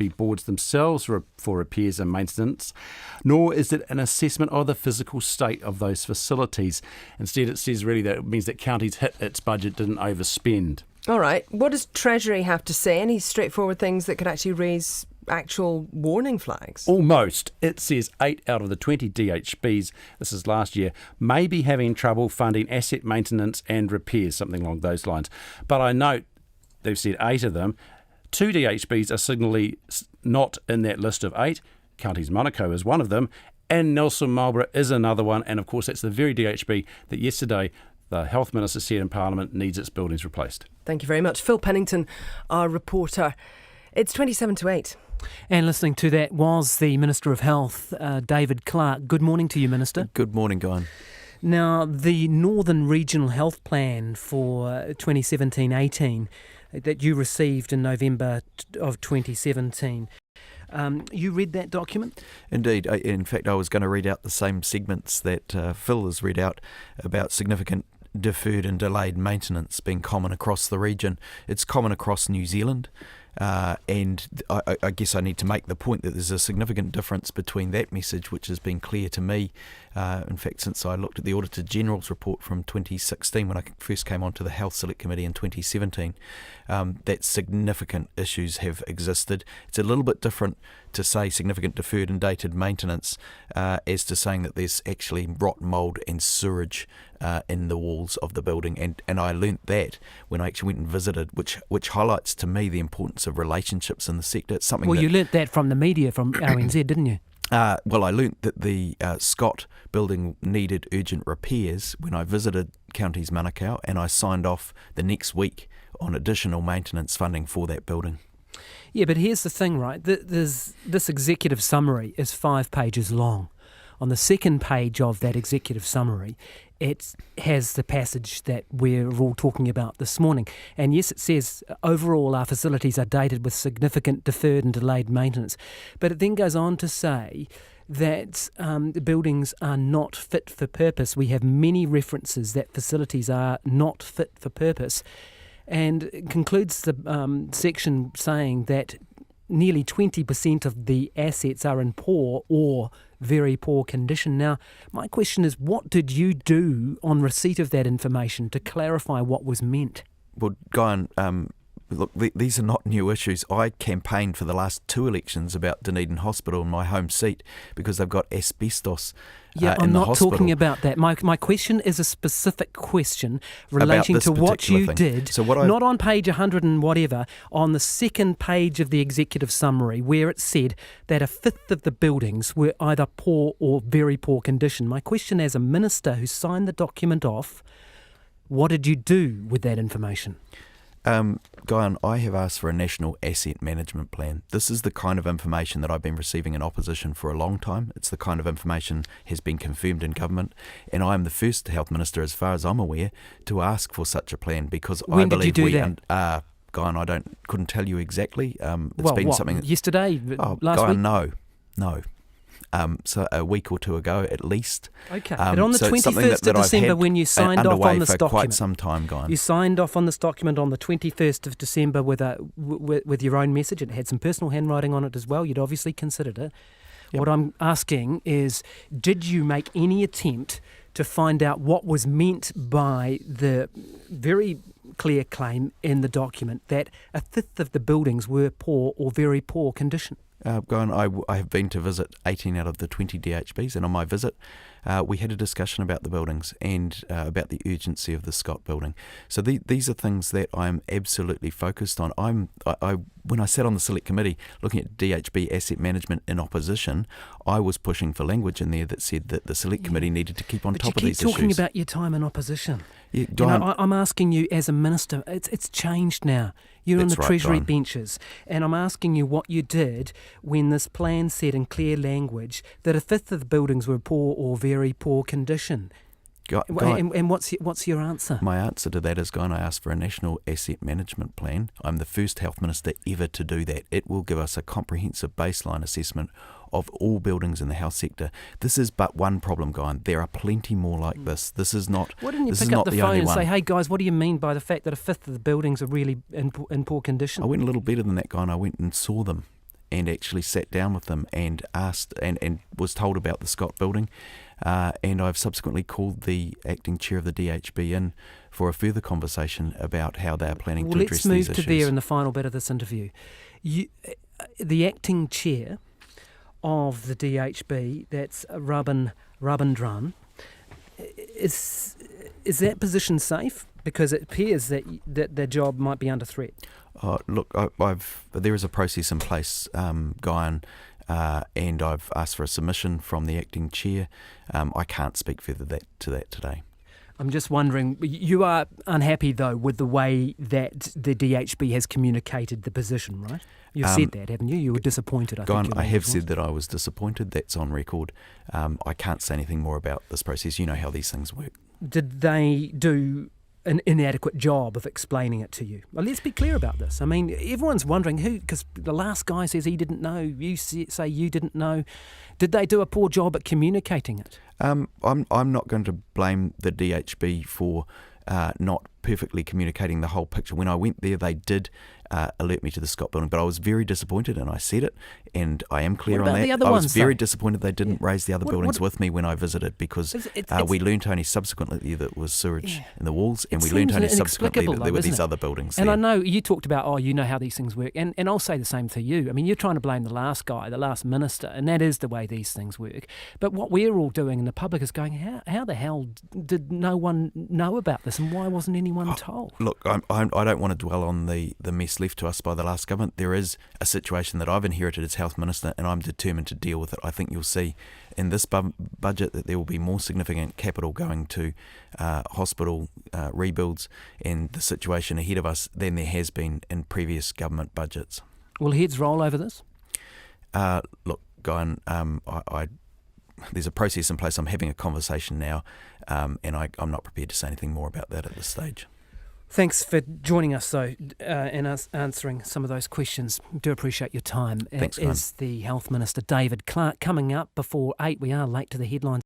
be boards themselves for repairs and maintenance, nor is it an assessment of the physical state of those facilities. Instead, it says really that it means that counties hit its budget, didn't overspend. All right. What does Treasury have to say? Any straightforward things that could actually raise actual warning flags? Almost. It says 8 out of the 20 DHBs, this is last year, may be having trouble funding asset maintenance and repairs, something along those lines. But I note they've said 8 of them. 2 DHBs are signally not in that list of 8. Counties Monaco is one of them, and Nelson Marlborough is another one. And of course, that's the very DHB that yesterday the Health Minister said in Parliament needs its buildings replaced. Thank you very much. Phil Pennington, our reporter. It's 27 to 8. And listening to that was the Minister of Health, David Clark. Good morning to you, Minister. Good morning, Guyon. Now, the Northern Regional Health Plan for 2017-18 that you received in November of 2017, you read that document? Indeed. In fact, I was going to read out the same segments that Phil has read out about significant deferred and delayed maintenance being common across the region. It's common across New Zealand. And I guess I need to make the point that there's a significant difference between that message, which has been clear to me, in fact, since I looked at the Auditor General's report from 2016 when I first came onto the Health Select Committee in 2017, that significant issues have existed. It's a little bit different to say significant deferred and dated maintenance as to saying that there's actually rot, mould and sewage in the walls of the building, and I learnt that when I actually went and visited, which highlights to me the importance of relationships in the sector. It's something you learnt that from the media, from RNZ, didn't you? Well, I learnt that the Scott building needed urgent repairs when I visited Counties Manukau, and I signed off the next week on additional maintenance funding for that building. Yeah, but here's the thing, right? This executive summary is 5 pages long. On the second page of that executive summary, it has the passage that we're all talking about this morning. And yes, it says overall our facilities are dated with significant deferred and delayed maintenance. But it then goes on to say that the buildings are not fit for purpose. We have many references that facilities are not fit for purpose. And it concludes the section saying that nearly 20% of the assets are in poor or very poor condition. Now, my question is, what did you do on receipt of that information to clarify what was meant? Well, Guyon, look, these are not new issues. I campaigned for the last 2 elections about Dunedin Hospital in my home seat because they've got asbestos in the hospital. I'm not talking about that. My question is a specific question relating to what you did, so not on page 100 and whatever, on the second page of the executive summary where it said that 1/5 of the buildings were either poor or very poor condition. My question as a minister who signed the document off, what did you do with that information? Guyon, I have asked for a national asset management plan. This is the kind of information that I've been receiving in opposition for a long time. It's the kind of information has been confirmed in government, and I am the first health minister, as far as I'm aware, to ask for such a plan because when I believe did you do that? Guyon, couldn't tell you exactly. It's been something yesterday, last week. No. So a week or 2 ago at least. Okay, but on the 21st of December when you signed off on this document, quite some time, Guyon. You signed off on this document on the 21st of December with your own message. It had some personal handwriting on it as well. You'd obviously considered it. Yep. What I'm asking is, did you make any attempt to find out what was meant by the very clear claim in the document that 1/5 of the buildings were poor or very poor condition? Guyon, I have been to visit 18 out of the 20 DHBs, and on my visit we had a discussion about the buildings and about the urgency of the Scott building. So these are things that I'm absolutely focused on. When I sat on the Select Committee looking at DHB asset management in opposition, I was pushing for language in there that said that the Select Committee needed to keep on top of these issues. But you keep talking about your time in opposition. Yeah, I'm asking you as a minister, it's changed now. You're on the Treasury benches, and I'm asking you what you did when this plan said in clear language that 1/5 of the buildings were poor or very poor condition. And what's your answer? My answer to that is, Guyon, I asked for a national asset management plan. I'm the first health minister ever to do that. It will give us a comprehensive baseline assessment of all buildings in the health sector. This is but one problem, Guyon. There are plenty more like this. This is not. Why didn't you pick up the phone and say, "Hey guys, what do you mean by the fact that 1/5 of the buildings are really in poor condition?" I went a little better than that, Guyon. I went and saw them. and actually sat down with them and asked and was told about the Scott building. And I've subsequently called the acting chair of the DHB in for a further conversation about how they're planning to address these issues. Let's move to there in the final bit of this interview. The acting chair of the DHB, that's Rabindran, is that position safe? Because it appears that their job might be under threat. Look, there is a process in place, Guyon, and I've asked for a submission from the acting chair. I can't speak further to that today. I'm just wondering, you are unhappy though with the way that the DHB has communicated the position, right? You've said that, haven't you? You were disappointed, I think. I have said that I was disappointed. That's on record. I can't say anything more about this process. You know how these things work. Did they do an inadequate job of explaining it to you? Well, let's be clear about this. I mean, everyone's wondering who, because the last guy says he didn't know, you say you didn't know. Did they do a poor job at communicating it? I'm not going to blame the DHB for not perfectly communicating the whole picture. When I went there, they did alert me to the Scott building, but I was very disappointed, and I said it, and I am clear on that. I was very disappointed they didn't raise the other buildings with me when I visited, because we learnt only subsequently that it was sewage in the walls, and we learnt only subsequently that there were these other buildings and there. I know you talked about, you know how these things work, and I'll say the same to you. I mean, you're trying to blame the last guy, the last minister, and that is the way these things work. But what we're all doing, and the public is going, how the hell did no one know about this, and why wasn't anyone told? Look, I don't want to dwell on the mess left to us by the last government. There is a situation that I've inherited as Health Minister, and I'm determined to deal with it. I think you'll see in this budget that there will be more significant capital going to hospital rebuilds and the situation ahead of us than there has been in previous government budgets. Will heads roll over this? Look, Guyon, there's a process in place. I'm having a conversation now, and I'm not prepared to say anything more about that at this stage. Thanks for joining us, though, and us answering some of those questions. Do appreciate your time. Thanks, It is the Health Minister, David Clark. Coming up before 8, we are late to the headlines.